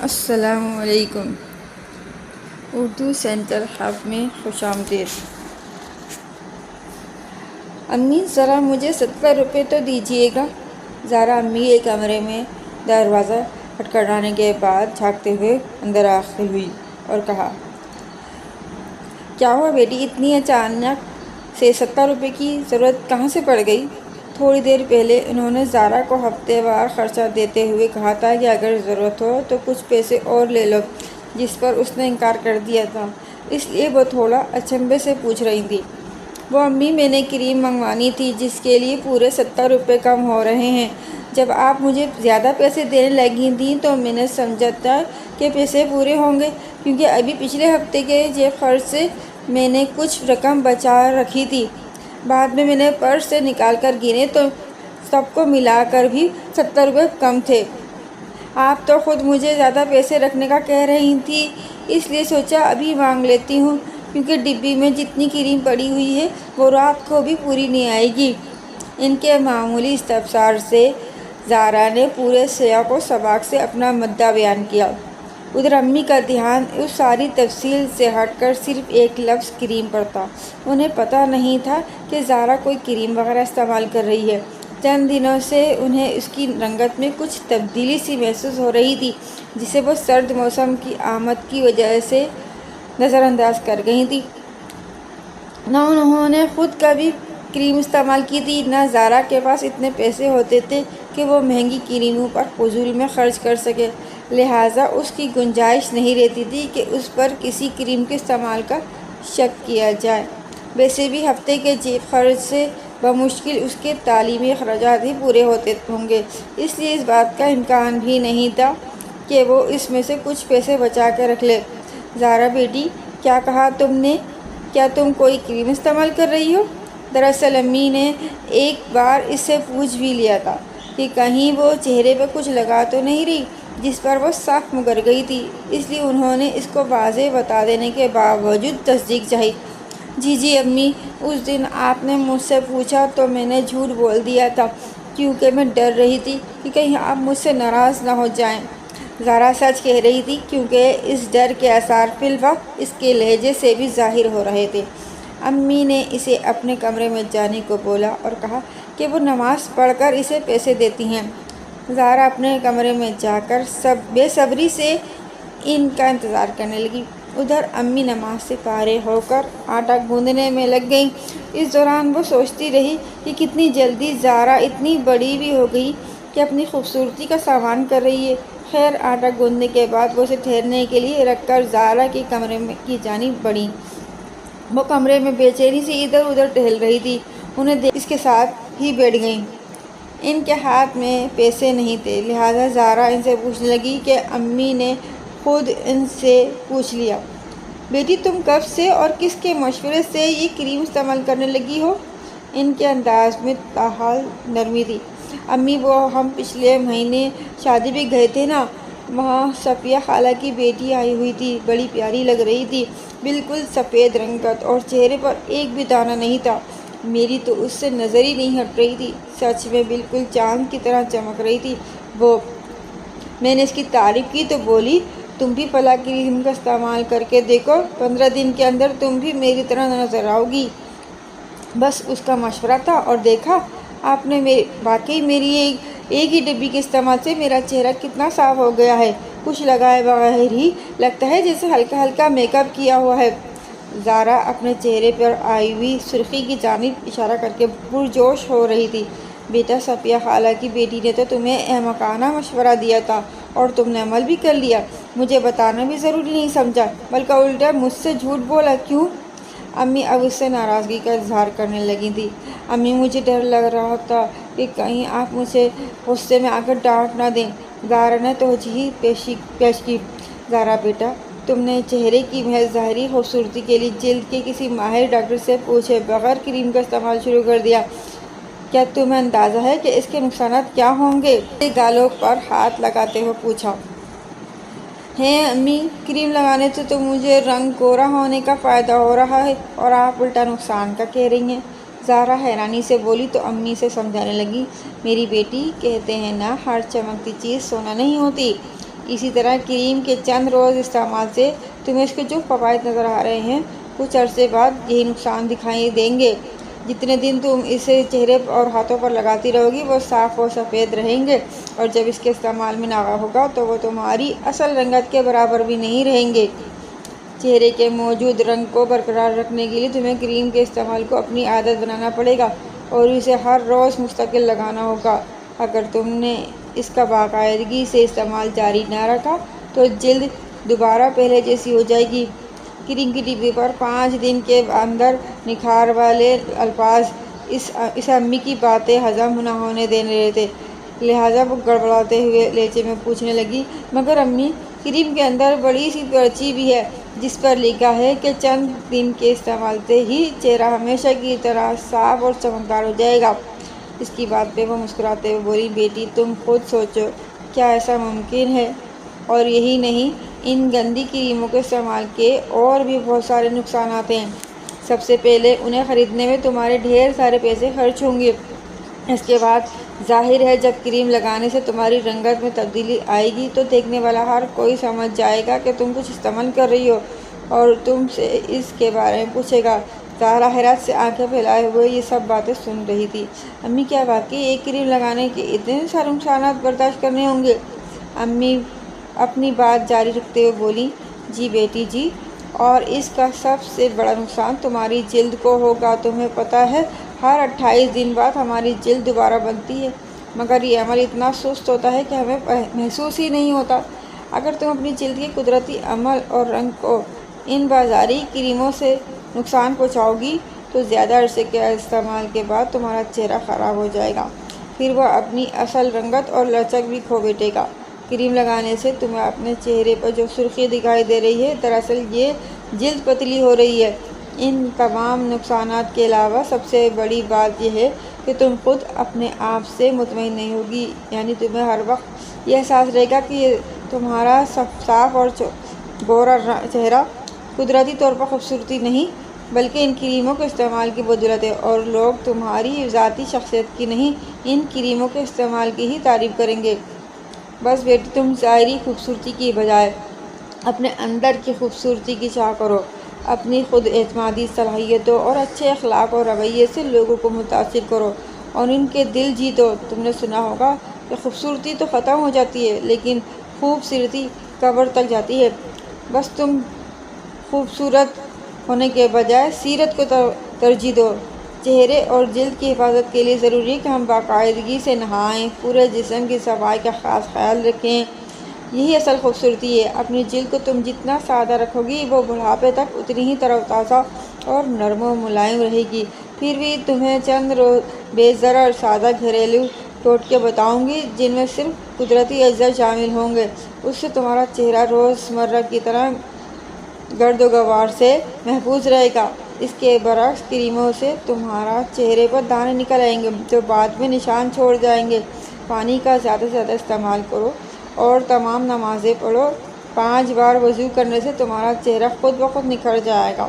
السلام علیکم۔ Urdu centre hub میں خوش آمدید۔ امی ذرا مجھے 70 روپے تو دیجیے گا۔ زارا امی کے کمرے میں دروازہ کھٹکھٹانے کے بعد جھانکتے ہوئے اندر داخل ہوئی اور کہا، کیا ہوا بیٹی، اتنی اچانک سے 70 روپے کی ضرورت کہاں سے پڑ گئی؟ تھوڑی دیر پہلے انہوں نے زارا کو ہفتے وار خرچہ دیتے ہوئے کہا تھا کہ اگر ضرورت ہو تو کچھ پیسے اور لے لو، جس پر اس نے انکار کر دیا تھا، اس لیے وہ تھوڑا اچنبھے سے پوچھ رہی تھی۔ وہ امی، میں نے کریم منگوانی تھی جس کے لیے پورے 70 روپے کم ہو رہے ہیں۔ جب آپ مجھے زیادہ پیسے دینے لگی تھیں تو میں نے سمجھا تھا کہ پیسے پورے ہوں گے، کیونکہ ابھی پچھلے ہفتے کے جیب خرچ سے میں نے کچھ رقم بچا رکھی تھی۔ بعد میں نے پرس سے نکال کر گنے تو سب کو ملا کر بھی 70 روپے کم تھے۔ آپ تو خود مجھے زیادہ پیسے رکھنے کا کہہ رہی تھیں، اس لیے سوچا ابھی مانگ لیتی ہوں، کیونکہ ڈبی میں جتنی کریم پڑی ہوئی ہے وہ رات کو بھی پوری نہیں آئے گی۔ ان کے معمولی استفسار سے زارا نے پورے سیاق و سباق سے اپنا مدعا بیان کیا۔ ادھر امی کا دھیان اس ساری تفصیل سے ہٹ کر صرف ایک لفظ کریم پر تھا۔ انہیں پتہ نہیں تھا کہ زارا کوئی کریم وغیرہ استعمال کر رہی ہے۔ چند دنوں سے انہیں اس کی رنگت میں کچھ تبدیلی سی محسوس ہو رہی تھی، جسے وہ سرد موسم کی آمد کی وجہ سے نظر انداز کر گئی تھی۔ نہ انہوں نے خود کبھی کریم استعمال کی تھی، نہ زارا کے پاس اتنے پیسے ہوتے تھے کہ وہ مہنگی کریموں پر فضول میں خرچ کر سکے، لہٰذا اس کی گنجائش نہیں رہتی تھی کہ اس پر کسی کریم کے استعمال کا شک کیا جائے۔ ویسے بھی ہفتے کے جیب خرچ سے بمشکل اس کے تعلیمی اخراجات ہی پورے ہوتے ہوں گے، اس لیے اس بات کا امکان بھی نہیں تھا کہ وہ اس میں سے کچھ پیسے بچا کے رکھ لے۔ زارا بیٹی، کیا کہا تم نے؟ کیا تم کوئی کریم استعمال کر رہی ہو؟ دراصل امی نے ایک بار اس سے پوچھ بھی لیا تھا کہ کہیں وہ چہرے پہ کچھ لگا تو نہیں رہی، جس پر وہ صاف مکر گئی تھی، اس لیے انہوں نے اس کو واضح بتا دینے کے باوجود تصدیق چاہی۔ جی امی، اس دن آپ نے مجھ سے پوچھا تو میں نے جھوٹ بول دیا تھا، کیونکہ میں ڈر رہی تھی کہ کہیں آپ مجھ سے ناراض نہ ہو جائیں۔ زارا سچ کہہ رہی تھی، کیونکہ اس ڈر کے آثار فی الوقت اس کے لہجے سے بھی ظاہر ہو رہے تھے۔ امی نے اسے اپنے کمرے میں جانے کو بولا اور کہا کہ وہ نماز پڑھ کر اسے پیسے دیتی ہیں۔ زارا اپنے کمرے میں جا کر بے صبری سے ان کا انتظار کرنے لگی۔ ادھر امی نماز سے فارغ ہو کر آٹا گوندنے میں لگ گئیں۔ اس دوران وہ سوچتی رہی کہ کتنی جلدی زارا اتنی بڑی بھی ہو گئی کہ اپنی خوبصورتی کا سامان کر رہی ہے۔ خیر، آٹا گوندنے کے بعد وہ اسے ٹھہرنے کے لیے رکھ کر زارا کے کمرے کی جانب بڑھیں۔ وہ کمرے میں بے چینی سے ادھر ادھر ٹہل رہی تھی، انہیں دیکھ اس کے ساتھ ہی بیٹھ گئیں۔ ان کے ہاتھ میں پیسے نہیں تھے، لہٰذا زارا ان سے پوچھنے لگی کہ امی نے خود ان سے پوچھ لیا، بیٹی تم کب سے اور کس کے مشورے سے یہ کریم استعمال کرنے لگی ہو؟ ان کے انداز میں تاحال نرمی تھی۔ امی، وہ ہم پچھلے مہینے شادی پہ گئے تھے نا، وہاں صفیہ خالہ کی بیٹی آئی ہوئی تھی، بڑی پیاری لگ رہی تھی، بالکل سفید رنگت اور چہرے پر ایک بھی دانہ نہیں تھا۔ میری تو اس سے نظر ہی نہیں ہٹ رہی تھی، سچ میں بالکل چاند کی طرح چمک رہی تھی وہ۔ میں نے اس کی تعریف کی تو بولی، تم بھی فلاں کریم کا استعمال کر کے دیکھو، 15 دن کے اندر تم بھی میری طرح نظر آؤ گی۔ بس اس کا مشورہ تھا اور دیکھا آپ نے، واقعی میری ایک ہی ڈبی کے استعمال سے میرا چہرہ کتنا صاف ہو گیا ہے، کچھ لگائے بغیر ہی لگتا ہے جیسے ہلکا ہلکا میک اپ کیا ہوا ہے۔ زارا اپنے چہرے پر آئی ہوئی سرخی کی جانب اشارہ کر کے پرجوش ہو رہی تھی۔ بیٹا، صفیہ خالہ کی بیٹی نے تو تمہیں احمقانہ مشورہ دیا تھا اور تم نے عمل بھی کر لیا، مجھے بتانا بھی ضروری نہیں سمجھا، بلکہ الٹا مجھ سے جھوٹ بولا، کیوں؟ امی اب اس سے ناراضگی کا اظہار کرنے لگی تھی۔ امی، مجھے ڈر لگ رہا تھا کہ کہیں آپ مجھے غصے میں آ کر ڈانٹ نہ دیں۔ زارا نے توجیہ پیش کی۔ زارا بیٹا، تم نے چہرے کی محض ظاہری خوبصورتی کے لیے جلد کے کسی ماہر ڈاکٹر سے پوچھے بغیر کریم کا استعمال شروع کر دیا، کیا تمہیں اندازہ ہے کہ اس کے نقصانات کیا ہوں گے؟ گالوں پر ہاتھ لگاتے ہوئے پوچھا۔ ہیں امی، کریم لگانے سے تو مجھے رنگ گورا ہونے کا فائدہ ہو رہا ہے اور آپ الٹا نقصان کا کہہ رہی ہیں۔ زارا حیرانی سے بولی تو امی سے سمجھانے لگی، میری بیٹی، کہتے ہیں نا، ہر چمکتی چیز سونا نہیں ہوتی، اسی طرح کریم کے چند روز استعمال سے تمہیں اس کے جو فوائد نظر آ رہے ہیں کچھ عرصے بعد یہی نقصان دکھائی دیں گے۔ جتنے دن تم اسے چہرے اور ہاتھوں پر لگاتی رہو گی وہ صاف اور سفید رہیں گے، اور جب اس کے استعمال میں ناغہ ہوگا تو وہ تمہاری اصل رنگت کے برابر بھی نہیں رہیں گے۔ چہرے کے موجود رنگ کو برقرار رکھنے کے لیے تمہیں کریم کے استعمال کو اپنی عادت بنانا پڑے گا اور اسے ہر روز مستقل لگانا ہوگا۔ اگر تم نے اس کا باقاعدگی سے استعمال جاری نہ رکھا تو جلد دوبارہ پہلے جیسی ہو جائے گی۔ کریم کی ڈبی پر 5 دن کے اندر نکھار والے الفاظ اسے امی کی باتیں ہضم نہ ہونے دے رہے تھے، لہٰذا وہ گڑبڑاتے ہوئے لہجے میں پوچھنے لگی، مگر امی، کریم کے اندر بڑی سی پرچی بھی ہے جس پر لکھا ہے کہ چند دن کے استعمال سے ہی چہرہ ہمیشہ کی طرح صاف اور چمکدار ہو جائے گا۔ اس کی بات پہ وہ مسکراتے ہوئے بولی، بیٹی تم خود سوچو، کیا ایسا ممکن ہے؟ اور یہی نہیں، ان گندی کریموں کے استعمال کے اور بھی بہت سارے نقصانات ہیں۔ سب سے پہلے انہیں خریدنے میں تمہارے ڈھیر سارے پیسے خرچ ہوں گے۔ اس کے بعد ظاہر ہے جب کریم لگانے سے تمہاری رنگت میں تبدیلی آئے گی تو دیکھنے والا ہر کوئی سمجھ جائے گا کہ تم کچھ استعمال کر رہی ہو اور تم سے اس کے بارے میں پوچھے گا۔ زہرا حیرت سے آنکھیں پھیلائے ہوئے یہ سب باتیں سن رہی تھی۔ امی، کیا واقعی ایک کریم لگانے کے اتنے سارے نقصانات برداشت کرنے ہوں گے؟ امی اپنی بات جاری رکھتے ہوئے بولی، جی بیٹی جی، اور اس کا سب سے بڑا نقصان تمہاری جلد کو ہوگا۔ تمہیں پتہ ہے ہر 28 دن بعد ہماری جلد دوبارہ بنتی ہے، مگر یہ عمل اتنا سست ہوتا ہے کہ ہمیں محسوس ہی نہیں ہوتا۔ اگر تم اپنی جلد کے قدرتی عمل اور رنگ کو ان بازاری کریموں سے نقصان پہنچاؤ گی تو زیادہ عرصے کے استعمال کے بعد تمہارا چہرہ خراب ہو جائے گا، پھر وہ اپنی اصل رنگت اور لچک بھی کھو بیٹھے گا۔ کریم لگانے سے تمہیں اپنے چہرے پر جو سرخی دکھائی دے رہی ہے دراصل یہ جلد پتلی ہو رہی ہے۔ ان تمام نقصانات کے علاوہ سب سے بڑی بات یہ ہے کہ تم خود اپنے آپ سے مطمئن نہیں ہوگی، یعنی تمہیں ہر وقت یہ احساس رہے گا کہ تمہارا صاف اور گورا چہرہ قدرتی طور پر خوبصورتی نہیں بلکہ ان کریموں کے استعمال کی بدولت ہے، اور لوگ تمہاری ذاتی شخصیت کی نہیں، ان کریموں کے استعمال کی ہی تعریف کریں گے۔ بس بیٹی، تم ظاہری خوبصورتی کی بجائے اپنے اندر کی خوبصورتی کی چاہ کرو، اپنی خود اعتمادی صلاحیتوں اور اچھے اخلاق اور رویے سے لوگوں کو متاثر کرو اور ان کے دل جیتو۔ تم نے سنا ہوگا کہ خوبصورتی تو ختم ہو جاتی ہے لیکن خوبصورتی قبر تک جاتی ہے۔ بس تم خوبصورت ہونے کے بجائے سیرت کو ترجیح دو۔ چہرے اور جلد کی حفاظت کے لیے ضروری ہے کہ ہم باقاعدگی سے نہائیں، پورے جسم کی صفائی کا خاص خیال رکھیں، یہی اصل خوبصورتی ہے۔ اپنی جلد کو تم جتنا سادہ رکھو گی وہ بڑھاپے تک اتنی ہی تر و تازہ اور نرم و ملائم رہے گی۔ پھر بھی تمہیں چند بے ضرر سادہ گھریلو ٹوٹکے بتاؤں گی جن میں صرف قدرتی اجزاء شامل ہوں گے، اس سے تمہارا چہرہ روزمرہ کی طرح گرد و غبار سے محفوظ رہے گا۔ اس کے برعکس کریموں سے تمہارا چہرے پر دانے نکل آئیں گے جو بعد میں نشان چھوڑ جائیں گے۔ پانی کا زیادہ سے زیادہ استعمال کرو اور تمام نمازیں پڑھو۔ 5 بار وضو کرنے سے تمہارا چہرہ خود بخود نکھر جائے گا۔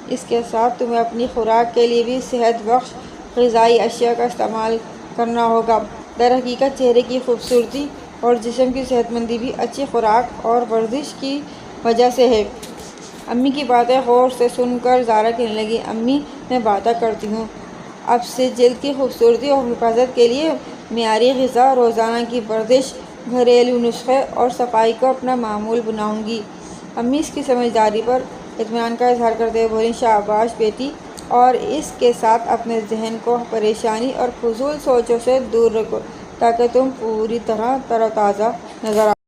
اس کے ساتھ تمہیں اپنی خوراک کے لیے بھی صحت بخش غذائی اشیاء کا استعمال کرنا ہوگا۔ در حقیقت چہرے کی خوبصورتی اور جسم کی صحت مندی بھی اچھی خوراک اور ورزش کی وجہ سے ہے۔ امی کی باتیں غور سے سن کر زہرا کہنے لگی، امی میں وعدہ کرتی ہوں اب سے جلد کی خوبصورتی اور حفاظت کے لیے معیاری غذا، روزانہ کی ورزش، گھریلو نسخے اور صفائی کو اپنا معمول بناؤں گی۔ امی اس کی سمجھداری پر اطمینان کا اظہار کرتے ہوئے بولی، شاباش بیٹی، اور اس کے ساتھ اپنے ذہن کو پریشانی اور فضول سوچوں سے دور رکھو تاکہ تم پوری طرح تر و تازہ نظر آؤ۔